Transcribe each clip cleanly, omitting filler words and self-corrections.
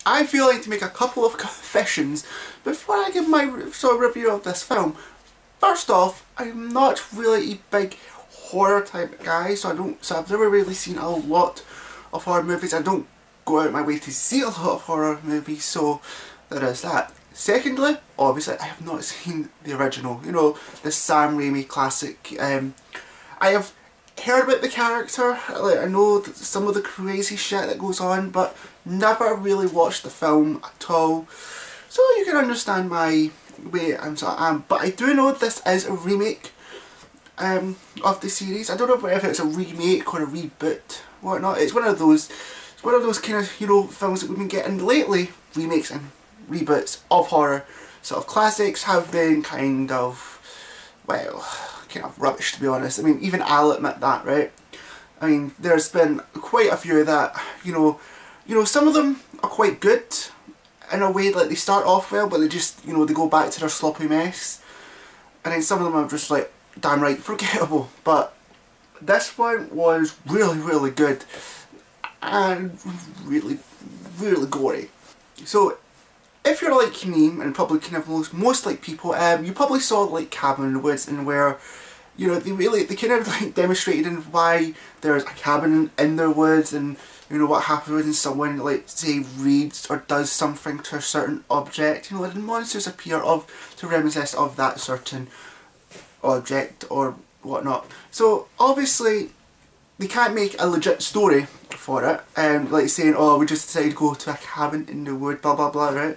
I feel like to make a couple of confessions before I give my sort of review of this film. First off, I'm not really a big horror type guy, so I've never really seen a lot of horror movies. I don't go out my way to see a lot of horror movies, so there is that. Secondly, obviously I have not seen the original, you know, the Sam Raimi classic. I have heard about the character, like, I know some of the crazy shit that goes on, but never really watched the film at all. So you can understand my way I'm sort of am. But I do know this is a remake of the series. I don't know if it's a remake or a reboot, whatnot. It's one of those kind of, you know, films that we've been getting lately. Remakes and reboots of horror. Sort of classics have been kind of, well, kind of rubbish, to be honest. I mean, even I'll admit that, right? I mean, there's been quite a few that, you know, some of them are quite good in a way, like they start off well, but they just, you know, they go back to their sloppy mess. And then some of them are just like, damn right forgettable. But this one was really, really good. And really, really gory. So, if you're like me, and probably kind of most like people, you probably saw like Cabin in the Woods, and where, you know, they kind of like demonstrated in why there's a cabin in their woods, and you know what happens when someone, like, say, reads or does something to a certain object. You know, and monsters appear to reminisce of that certain object or whatnot. So obviously they can't make a legit story for it, like saying, oh, we just decided to go to a cabin in the wood, blah blah blah, right?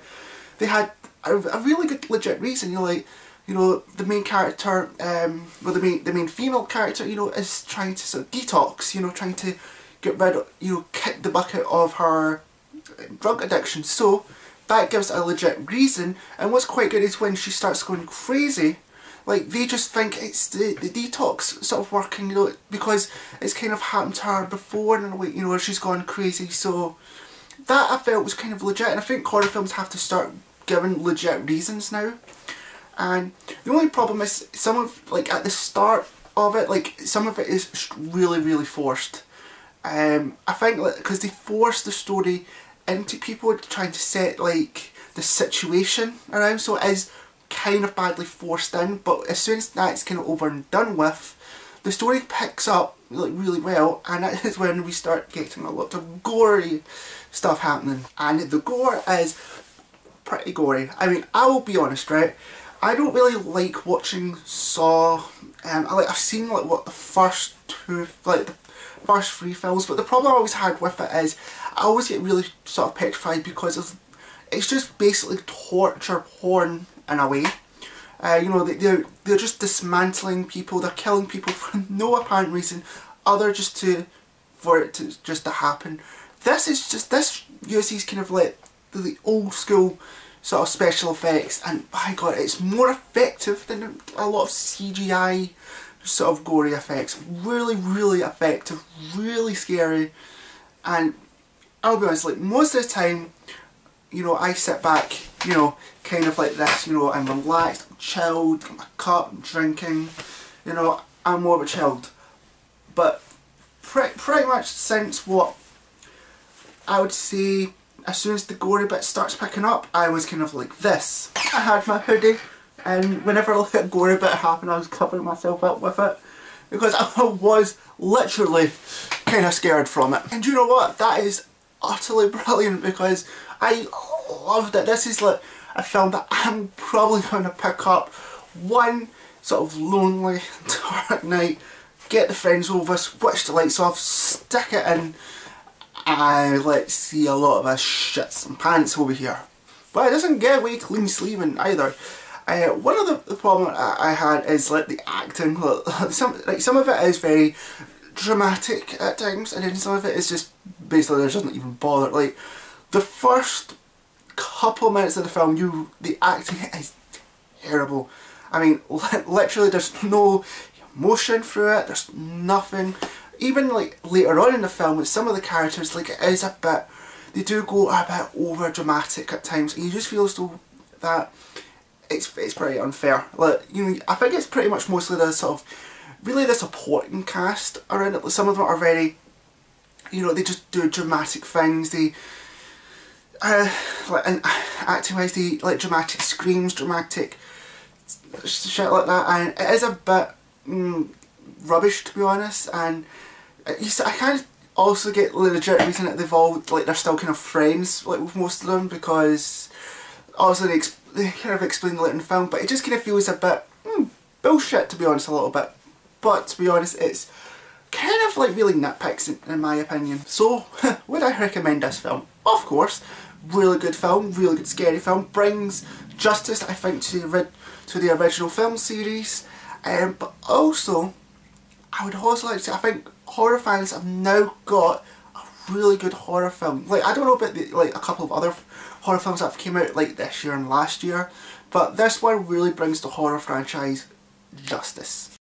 They had a really good legit reason. You know, the main character, well, the main female character, you know, is trying to sort of detox, you know, trying to get rid of, you know, kick the bucket of her drug addiction. So that gives a legit reason. And what's quite good is when she starts going crazy, like, they just think it's the detox sort of working, you know, because it's kind of happened to her before, in a way, you know, where she's gone crazy. So that I felt was kind of legit, and I think horror films have to start giving legit reasons now. And the only problem is some of, like, at the start of it, like, some of it is really, really forced. I think, like, because they force the story into people trying to set, like, the situation around, so it is kind of badly forced in, but as soon as that's kind of over and done with, the story picks up, like, really well, and that is when we start getting a lot of gory stuff happening. And the gore is pretty gory. I mean, I will be honest, right? I don't really like watching Saw. I've seen, like, what, the first two, like, the first three films, but the problem I always had with it is I always get really sort of petrified because it's just basically torture porn in a way. You know, they're just dismantling people, they're killing people for no apparent reason other for it to just to happen. This uses kind of like the old school sort of special effects, and by God, it's more effective than a lot of CGI sort of gory effects. Really, really effective, really scary. And I'll be honest, like, most of the time, you know, I sit back, you know, kind of like this, you know, I'm relaxed, I'm chilled, got my cup, I'm drinking, you know, I'm more of a chilled. But pretty much since what I would say, as soon as the gory bit starts picking up, I was kind of like this. I had my hoodie, and whenever a gory bit happened, I was covering myself up with it, because I was literally kind of scared from it. And you know what? That is utterly brilliant, because I loved it. This is like a film that I'm probably going to pick up one sort of lonely, dark night, get the friends over, switch the lights off, stick it in, and let's see a lot of us shits and pants over here. But it doesn't get away clean sleeving either. One of the problems I had is, like, the acting. Some of it is very dramatic at times, and then some of it is just basically it doesn't even bother. Like, the first couple minutes of the film, the acting is terrible. I mean, literally, there's no emotion through it. There's nothing. Even, like, later on in the film, with some of the characters, like, it is a bit, they do go a bit over dramatic at times, and you just feel as though that it's pretty unfair. Like, you know, I think it's pretty much mostly the sort of really the supporting cast around it. Some of them are very, you know, they just do dramatic things. and acting wise, the like dramatic screams, dramatic shit like that, and it is a bit rubbish, to be honest. And I kind of also get the legit reason that they've all, like, they're still kind of friends, like, with most of them, because obviously they kind of explain it in the film, but it just kind of feels a bit bullshit, to be honest, a little bit. But to be honest, it's kind of like really nitpicks in my opinion. So would I recommend this film? Of course. Really good film, really good scary film, brings justice, I think, to the original film series, but also I would also like to say, I think horror fans have now got a really good horror film. Like, I don't know about like a couple of other horror films that have came out like this year and last year, but this one really brings the horror franchise justice.